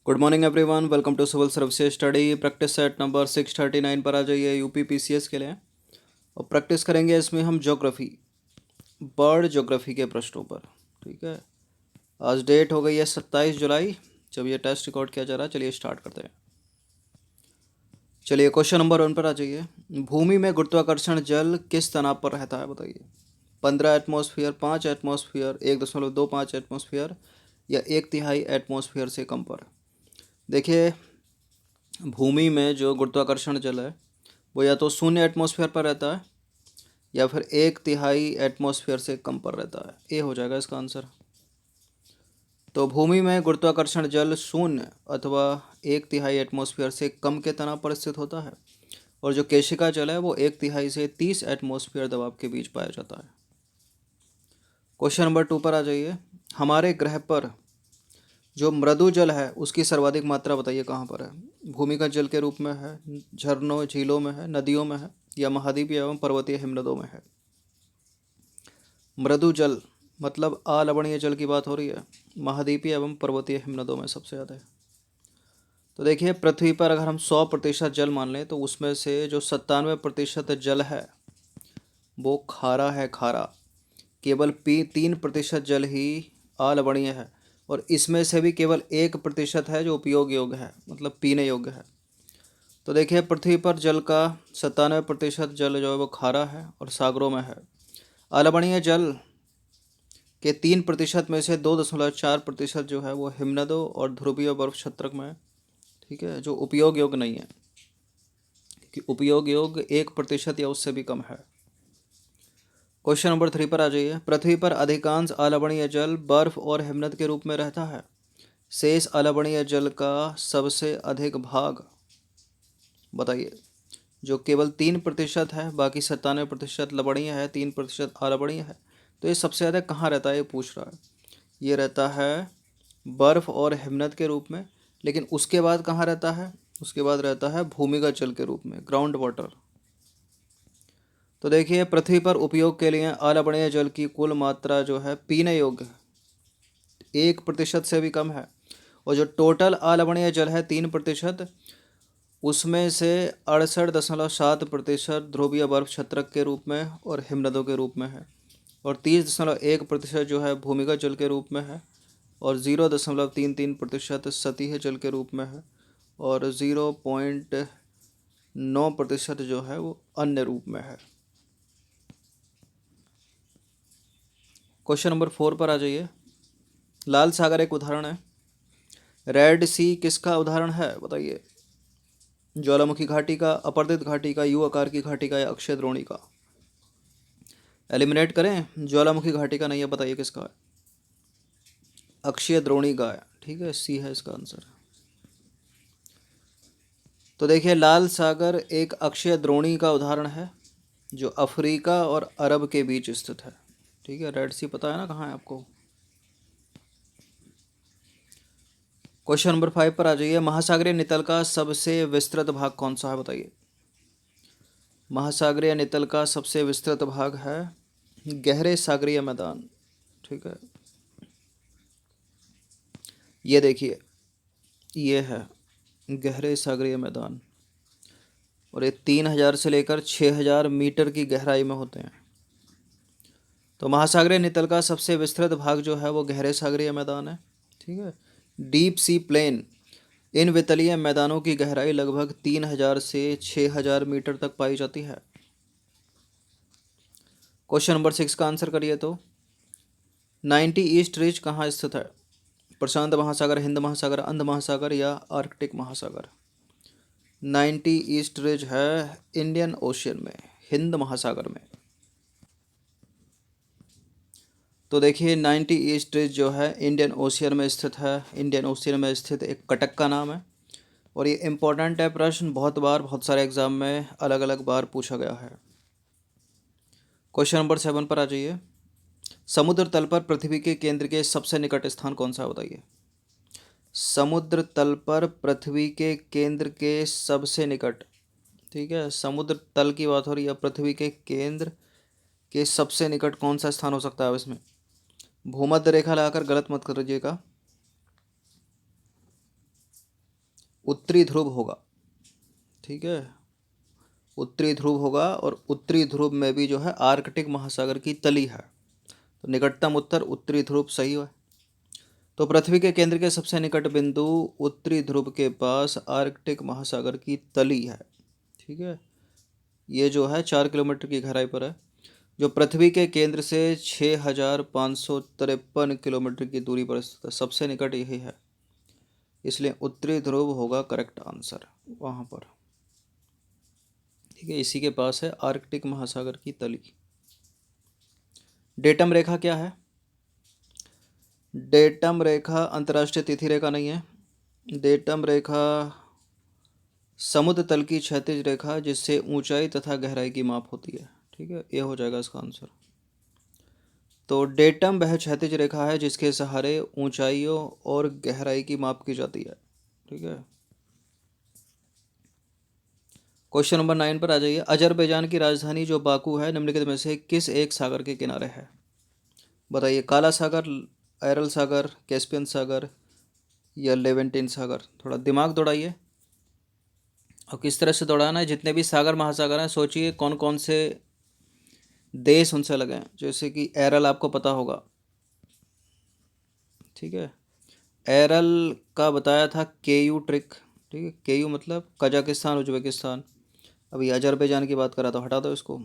Good morning everyone, welcome to civil services study practice set number 639 पर आ जाइए UP PCS के लिए। और प्रैक्टिस करेंगे इसमें हम ज्योग्राफी, बर्ड ज्योग्राफी के प्रश्नों पर। ठीक है, आज डेट हो गई है 27 जुलाई जब ये टेस्ट रिकॉर्ड किया जा रहा है। चलिए स्टार्ट करते हैं। चलिए क्वेश्चन नंबर 1 पर आ जाइए। भूमि में गुरुत्वाकर्षण जल किस तनाव पर रहता है बताइए। 15 एटमॉस्फेयर, 5 एटमॉस्फेयर, 1.25 एटमॉस्फेयर या 1/3 एटमॉस्फेयर से कम पर। देखिए, भूमि में जो गुरुत्वाकर्षण जल है वो या तो 0 एटमॉस्फेयर पर रहता है या फिर 1/3 एटमॉस्फेयर से कम पर रहता है। ए हो जाएगा इसका आंसर। तो भूमि में गुरुत्वाकर्षण जल 0 अथवा 1/3 एटमॉस्फेयर से कम के तनाव पर स्थित होता है, और जो केशिका जल है वो 1/3 से 30 एटमॉस्फेयर दबाव के बीच पाया जाता है। क्वेश्चन नंबर 2 पर आ जाइए। हमारे ग्रह पर जो मृदु जल है उसकी सर्वाधिक मात्रा बताइए कहाँ पर है। भूमिगत जल के रूप में है, झरनों झीलों में है, नदियों में है या महाद्वीपीय एवं पर्वतीय हिमनदों में है। मृदु जल मतलब अलवणीय जल की बात हो रही है। महाद्वीपीय एवं पर्वतीय हिमनदों में सबसे ज़्यादा है। तो देखिए, पृथ्वी पर अगर हम 100% जल मान लें तो उसमें से जो 97% जल है वो खारा है, खारा। केवल 3% जल ही अलवणीय है, और इसमें से भी केवल 1% है जो उपयोग योग्य है, मतलब पीने योग्य है। तो देखिए, पृथ्वी पर जल का 97% जल जो है वो खारा है और सागरों में है। अलवणीय जल के 3% में से 2.4% जो है वो हिमनदों और ध्रुवीय बर्फ छत्रक में है। ठीक है, जो उपयोग योग्य नहीं है, कि उपयोग योग्य 1% या उससे भी कम है। क्वेश्चन नंबर 3 पर आ जाइए। पृथ्वी पर अधिकांश अलवणीय जल बर्फ और हिमनद के रूप में रहता है। शेष अलवणीय जल का सबसे अधिक भाग बताइए। जो केवल 3% है, बाकी 97% लवणीय है, 3% अलवणीय है। तो ये सबसे ज़्यादा कहाँ रहता है ये पूछ रहा है। ये रहता है बर्फ और हिमनद के रूप में, लेकिन उसके बाद कहाँ रहता है, उसके बाद रहता है भूमिगत जल के रूप में, ग्राउंड वाटर। तो देखिए, पृथ्वी पर उपयोग के लिए अलवणीय जल की कुल मात्रा जो है पीने योग्य 1% से भी कम है, और जो टोटल अलवणीय जल है 3%, उसमें से 68.7% ध्रुवीय बर्फ छत्रक के रूप में और हिमनदों के रूप में है, और 30.1% जो है भूमिगत जल के रूप में है, और 0.33% सतही जल के रूप में है, और 0.9% जो है वो अन्य रूप में है। क्वेश्चन नंबर 4 पर आ जाइए। लाल सागर एक उदाहरण है। रेड सी किसका उदाहरण है बताइए। ज्वालामुखी घाटी का, अपर्दित घाटी का, यू आकार की घाटी का या अक्षय द्रोणी का। एलिमिनेट करें, ज्वालामुखी घाटी का नहीं है, बताइए किसका है। अक्षय द्रोणी का है। ठीक है, सी है इसका आंसर। तो देखिए, लाल सागर एक अक्षय द्रोणी का उदाहरण है जो अफ्रीका और अरब के बीच स्थित है। ठीक है, रेड सी पता है ना कहाँ है आपको। क्वेश्चन नंबर 5 पर आ जाइए। महासागरीय नितल का सबसे विस्तृत भाग कौन सा है बताइए। महासागरीय नितल का सबसे विस्तृत भाग है गहरे सागरीय मैदान। ठीक है, ये देखिए, ये है गहरे सागरीय मैदान, और ये 3,000 से लेकर 6,000 मीटर की गहराई में होते हैं। तो महासागरीय नितल का सबसे विस्तृत भाग जो है वो गहरे सागरीय मैदान है। ठीक है, डीप सी प्लेन, इन वितलीय मैदानों की गहराई लगभग 3,000 से 6,000 मीटर तक पाई जाती है। क्वेश्चन नंबर 6 का आंसर करिए तो। 90 ईस्ट रिज कहाँ स्थित है। प्रशांत महासागर, हिंद महासागर, अंध महासागर या आर्कटिक महासागर। 90 ईस्ट रिज है इंडियन ओशियन में, हिंद महासागर में। तो देखिए, 90 ईस्ट रिज जो है इंडियन ओशियन में स्थित है। इंडियन ओशियन में स्थित एक कटक का नाम है, और ये इम्पोर्टेंट है प्रश्न, बहुत बार बहुत सारे एग्जाम में अलग अलग बार पूछा गया है। क्वेश्चन नंबर 7 पर आ जाइए। समुद्र तल पर पृथ्वी के केंद्र के सबसे निकट स्थान कौन सा बताइए। समुद्र तल पर पृथ्वी के केंद्र के सबसे निकट। ठीक है, समुद्र तल की बात हो रही है, पृथ्वी के केंद्र के सबसे निकट कौन सा स्थान हो सकता है इसमें। भूमध्य रेखा लगाकर गलत मत करिएगा। उत्तरी ध्रुव होगा, ठीक है, उत्तरी ध्रुव होगा, और उत्तरी ध्रुव में भी जो है आर्कटिक महासागर की तली है, तो निकटतम उत्तर उत्तरी ध्रुव सही है। तो पृथ्वी के केंद्र के सबसे निकट बिंदु उत्तरी ध्रुव के पास आर्कटिक महासागर की तली है, ठीक है, ये जो है 4 किलोमीटर की गहराई पर है, जो पृथ्वी के केंद्र से 6553 किलोमीटर की दूरी पर स्थित है, सबसे निकट यही है, इसलिए उत्तरी ध्रुव होगा करेक्ट आंसर वहाँ पर, ठीक है, इसी के पास है आर्कटिक महासागर की तली। डेटम रेखा क्या है? डेटम रेखा अंतर्राष्ट्रीय तिथि रेखा नहीं है। डेटम रेखा समुद्र तल की क्षैतिज रेखा जिससे ऊंचाई तथा गहराई की माप होती है, ठीक है, ये हो जाएगा इसका आंसर। तो डेटम वह क्षैतिज रेखा है जिसके सहारे ऊंचाइयों और गहराई की माप की जाती है, ठीक है। क्वेश्चन नंबर 9 पर आ जाइए। अजरबैजान की राजधानी जो बाकू है निम्नलिखित में से किस एक सागर के किनारे है? बताइए, काला सागर, अरल सागर, कैस्पियन सागर या लेवेंटिन सागर? थोड़ा दिमाग दौड़ाइए, और किस तरह से दौड़ाना है, जितने भी सागर महासागर हैं सोचिए कौन कौन से देश उनसे लगे हैं। जैसे कि एरल आपको पता होगा, ठीक है, एरल का बताया था केयू ट्रिक, ठीक है, केयू मतलब कजाकिस्तान, उज्बेकिस्तान। अभी अजरबैजान की बात करा तो हटा दो इसको।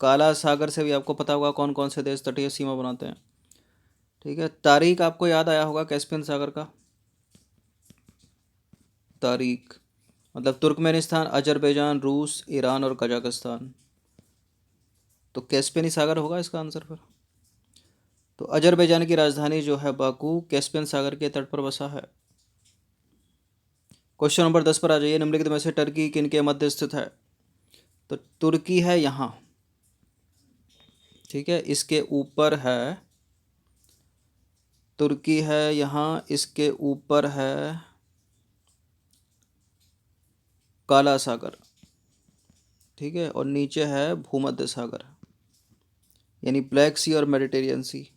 काला सागर से भी आपको पता होगा कौन कौन से देश तटीय सीमा बनाते हैं, ठीक है। तारीख आपको याद आया होगा कैस्पियन सागर का, तारीख मतलब तुर्कमेनिस्तान, अजरबैजान, रूस, ईरान और कजाकिस्तान, तो कैस्पियन ही सागर होगा इसका आंसर फिर। तो अजरबैजान की राजधानी जो है बाकू कैस्पियन सागर के तट पर बसा है। क्वेश्चन नंबर 10 पर आ जाइए। निम्नलिखित में से टर्की किन के मध्य स्थित है? तो तुर्की है यहाँ, ठीक है, इसके ऊपर है, तुर्की है यहाँ, इसके ऊपर है काला सागर, ठीक है, और नीचे है भूमध्य सागर, यानी ब्लैक सी और मेडिटेरियन सी।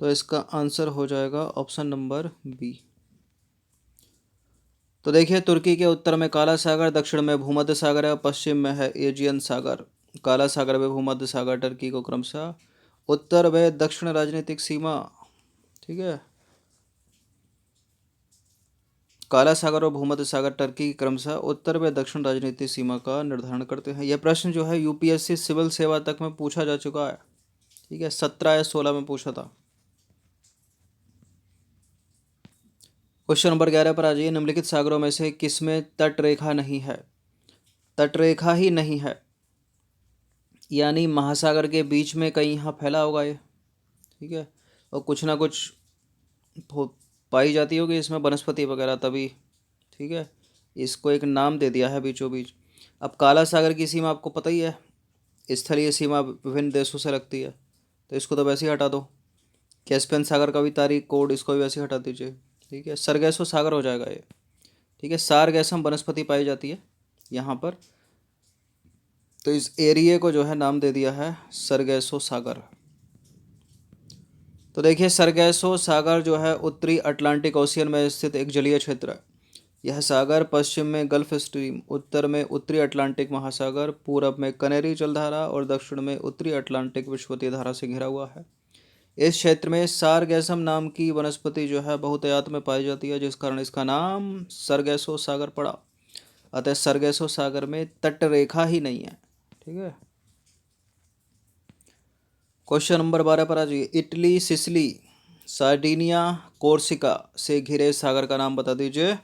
तो इसका आंसर हो जाएगा ऑप्शन नंबर बी। तो देखिए, तुर्की के उत्तर में काला सागर, दक्षिण में भूमध्य सागर है, पश्चिम में है एजियन सागर। काला सागर व भूमध्य सागर टर्की को क्रमशः उत्तर व दक्षिण राजनीतिक सीमा, ठीक है, काला सागर और भूमध्य सागर टर्की की क्रमशः उत्तर व दक्षिण राजनीतिक सीमा का निर्धारण करते हैं। यह प्रश्न जो है यूपीएससी सिविल सेवा तक में पूछा जा चुका है, ठीक है, 17 या 16 में पूछा था। क्वेश्चन नंबर 11 पर आ जाइए। निम्नलिखित सागरों में से किसमें तटरेखा नहीं है? तटरेखा ही नहीं है, यानी महासागर के बीच में कहीं यहाँ फैला होगा ये, ठीक है, और कुछ ना कुछ पाई जाती होगी इसमें वनस्पति वगैरह तभी, ठीक है, इसको एक नाम दे दिया है बीचों बीच। अब काला सागर की सीमा आपको पता ही है, स्थलीय सीमा विभिन्न देशों से लगती है, तो इसको तो वैसे ही हटा दो। कैस्पियन सागर का भी तारीख कोड, इसको भी वैसे ही हटा दीजिए, ठीक है, सरगैसो सागर हो जाएगा ये, ठीक है, सारगैसम वनस्पति पाई जाती है यहाँ पर, तो इस एरिए को जो है नाम दे दिया है सरगैसो सागर। तो देखिए, सरगैसो सागर जो है उत्तरी अटलांटिक ओशियन में स्थित एक जलीय क्षेत्र है। यह सागर पश्चिम में गल्फ स्ट्रीम, उत्तर में उत्तरी अटलांटिक महासागर, पूरब में कनेरी जलधारा और दक्षिण में उत्तरी अटलांटिक विषुवतीय धारा से घिरा हुआ है। इस क्षेत्र में सारगैसम नाम की वनस्पति जो है बहुतायत में पाई जाती है, जिस कारण इसका नाम सरगैसो सागर पड़ा। अतः सरगैसो सागर में तटरेखा ही नहीं है, ठीक है। क्वेश्चन नंबर 12 पर आ जाइए। इटली, सिसिली, सार्डिनिया, कोर्सिका से घिरे सागर का नाम बता दीजिए।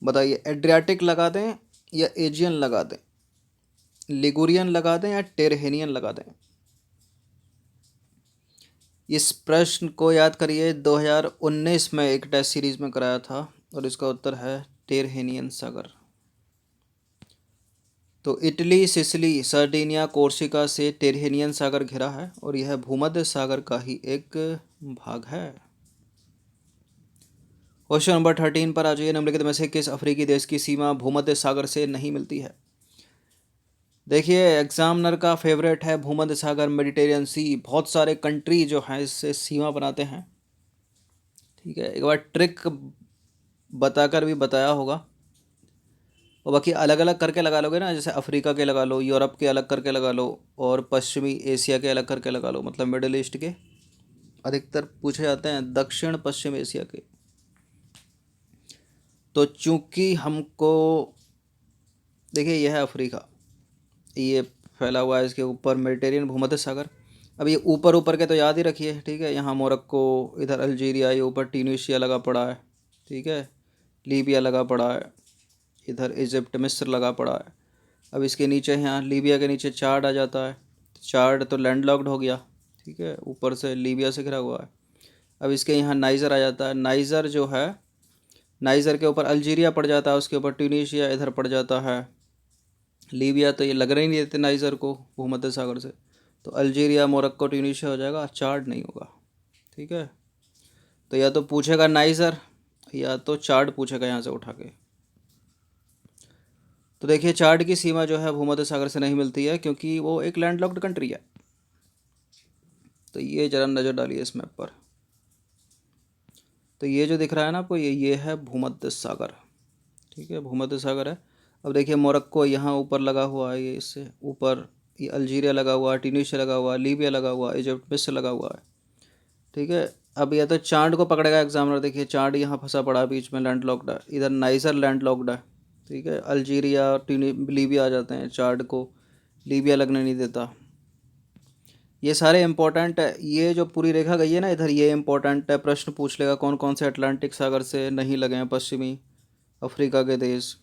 बताइए, एड्रियाटिक लगा दें या एजियन लगा दें, लिगुरियन लगा दें या टेरहेनियन लगा दें? इस प्रश्न को याद करिए, 2019 में एक टेस्ट सीरीज में कराया था, और इसका उत्तर है टेरहेनियन सागर। तो इटली, सिसिली, सर्डिनिया, कोर्सिका से टेरहेनियन सागर घिरा है, और यह भूमध्य सागर का ही एक भाग है। क्वेश्चन नंबर 13 पर आ जाइए। निम्नलिखित में से किस अफ्रीकी देश की सीमा भूमध्य सागर से नहीं मिलती है? देखिए, एग्जामिनर का फेवरेट है भूमध्य सागर, मेडिटेरियन सी, बहुत सारे कंट्री जो हैं इससे सीमा बनाते हैं, ठीक है। एक बार ट्रिक बताकर भी बताया होगा। और बाकी अलग अलग करके लगा लोगे ना, जैसे अफ्रीका के लगा लो, यूरोप के अलग करके लगा लो, और पश्चिमी एशिया के अलग करके लगा लो, मतलब मिडिल ईस्ट के अधिकतर पूछे जाते हैं, दक्षिण पश्चिम एशिया के। तो चूंकि हमको, देखिए यह है अफ्रीका, ये फैला हुआ है, इसके ऊपर मेडिटेरियन भूमध्य सागर। अब ये ऊपर ऊपर के तो याद ही रखिए, ठीक है। यहाँ मोरक्को, इधर अल्जीरिया, ये ऊपर ट्यूनीशिया लगा पड़ा है, ठीक है। लीबिया लगा पड़ा है, इधर इजिप्ट मिस्र लगा पड़ा है। अब इसके नीचे यहाँ लीबिया के नीचे चाड आ जाता है, चाड तो लैंडलॉक्ड हो गया, ठीक है, ऊपर से लीबिया से घिरा हुआ है। अब इसके यहाँ नाइजर आ जाता है, नाइजर जो है, नाइजर के ऊपर अल्जीरिया पड़ जाता है, उसके ऊपर ट्यूनीशिया इधर पड़ जाता है, लीबिया तो ये लगने ही नहीं देते नाइजर को भूमध्य सागर से, तो अल्जीरिया मोरक्को ट्यूनीशिया हो जाएगा, चाड नहीं होगा, ठीक है। तो या तो पूछेगा नाइजर या तो चाड पूछेगा यहाँ से उठा के। तो देखिए चाड की सीमा जो है भूमध्य सागर से नहीं मिलती है, क्योंकि वो एक लैंडलॉक्ड कंट्री है। तो ये जरा नज़र डालिए इस मैप पर। तो ये जो दिख रहा है ना आपको, ये है भूमध्य सागर, ठीक है, भूमध्य सागर है। अब देखिए मोरक्को यहाँ ऊपर लगा हुआ है, ये इससे ऊपर, ये अल्जीरिया लगा हुआ है, ट्यूनीशिया लगा हुआ है, लीबिया लगा हुआ है, इजिप्ट मिस्र लगा हुआ है, ठीक है। अब यह तो चांद को पकड़ेगा एग्जामिनर, देखिए चांद यहाँ फंसा पड़ा है बीच में, लैंड लॉक्ड है, इधर नाइजर लैंड लॉक्ड है, ठीक है। अल्जीरिया लीबिया आ जाते हैं, चांद को लीबिया लगने नहीं देता। ये सारे इंपॉर्टेंट है, ये जो पूरी रेखा गई है ना इधर, ये इंपॉर्टेंट है, प्रश्न पूछ लेगा कौन कौन से अटलांटिक सागर से नहीं लगे हैं पश्चिमी अफ्रीका के देश।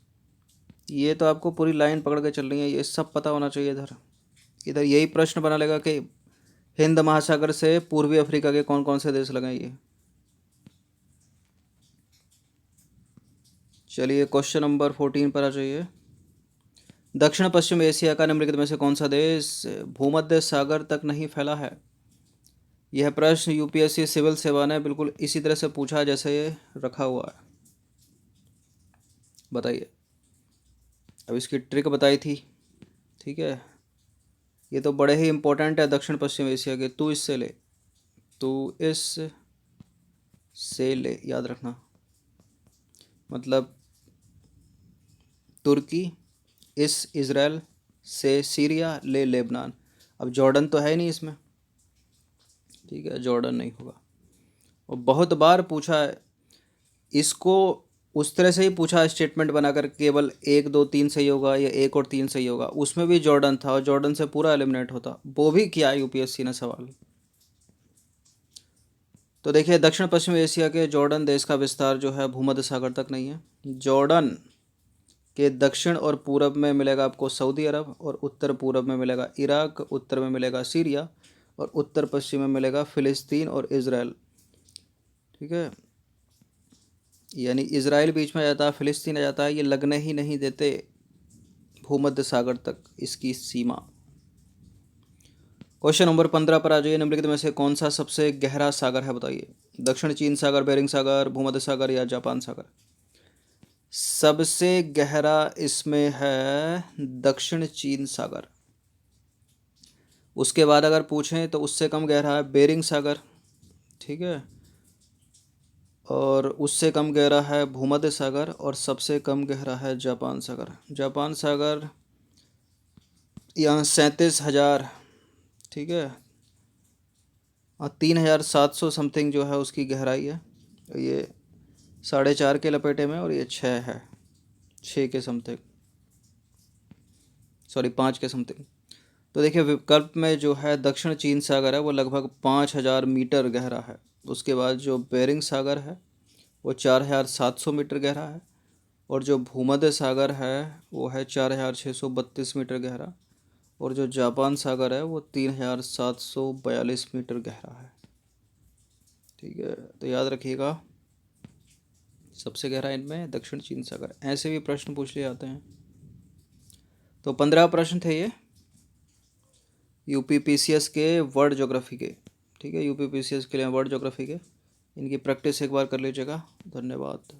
ये तो आपको पूरी लाइन पकड़ के चल रही है, ये सब पता होना चाहिए इधर। इधर यही प्रश्न बना लेगा कि हिंद महासागर से पूर्वी अफ्रीका के कौन कौन से देश लगे ये। चलिए क्वेश्चन नंबर 14 पर आ जाइए। दक्षिण पश्चिम एशिया का निम्नलिखित में से कौन सा देश भूमध्य सागर तक नहीं फैला है। यह प्रश्न यूपीएससी सिविल सेवा ने बिल्कुल इसी तरह से पूछा जैसे ये रखा हुआ है। बताइए, अब इसकी ट्रिक बताई थी, ठीक है। ये तो बड़े ही इंपॉर्टेंट है दक्षिण पश्चिम एशिया के, तू इससे ले, तू इस से ले, याद रखना, मतलब तुर्की, इस इज़राइल से सीरिया ले लेबनान। अब जॉर्डन तो है नहीं इसमें, ठीक है, जॉर्डन नहीं होगा। और बहुत बार पूछा है इसको, उस तरह से ही पूछा स्टेटमेंट बनाकर, केवल 1 2 3 सही होगा या 1 और 3 सही होगा, उसमें भी जॉर्डन था और जॉर्डन से पूरा एलिमिनेट होता, वो भी किया यूपीएससी ने सवाल। तो देखिए दक्षिण पश्चिम एशिया के जॉर्डन देश का विस्तार जो है भूमध्य सागर तक नहीं है। जॉर्डन के दक्षिण और पूरब में मिलेगा आपको सऊदी अरब, और उत्तर पूरब में मिलेगा इराक, उत्तर में मिलेगा सीरिया, और उत्तर पश्चिम में मिलेगा फ़िलिस्तीन और इज़राइल, ठीक है। यानी इज़राइल बीच में आ जाता है, फ़िलिस्तीन आ जाता है, ये लगने ही नहीं देते भूमध्य सागर तक इसकी सीमा। क्वेश्चन नंबर 15 पर आ जाइए। निम्नलिखित में से कौन सा सबसे गहरा सागर है, बताइए। दक्षिण चीन सागर, बेरिंग सागर, भूमध्य सागर या जापान सागर। सबसे गहरा इसमें है दक्षिण चीन सागर। उसके बाद अगर पूछें तो उससे कम गहरा है बेरिंग सागर, ठीक है, और उससे कम गहरा है भूमध्य सागर, और सबसे कम गहरा है जापान सागर। जापान सागर यहाँ 37,000, ठीक है, और 3,700 समथिंग जो है उसकी गहराई है। ये 4.5 के लपेटे में, और ये 6 है, 6 के समथिंग, सॉरी 5 के समथिंग। तो देखिए विकल्प में जो है दक्षिण चीन सागर है वो लगभग 5,000 मीटर गहरा है। उसके बाद जो बेरिंग सागर है वो 4,700 मीटर गहरा है, और जो भूमध्य सागर है वो है 4,632 मीटर गहरा, और जो जापान सागर है वो 3,742 मीटर गहरा है, ठीक है। तो याद रखिएगा सबसे गहरा इनमें दक्षिण चीन सागर। ऐसे भी प्रश्न पूछ लिए जाते हैं। तो 15 प्रश्न थे ये यूपीपीसीएस के वर्ल्ड ज्योग्राफी के, ठीक है, यूपीपीसीएस के लिए वर्ल्ड ज्योग्राफी के। इनकी प्रैक्टिस एक बार कर लीजिएगा। धन्यवाद।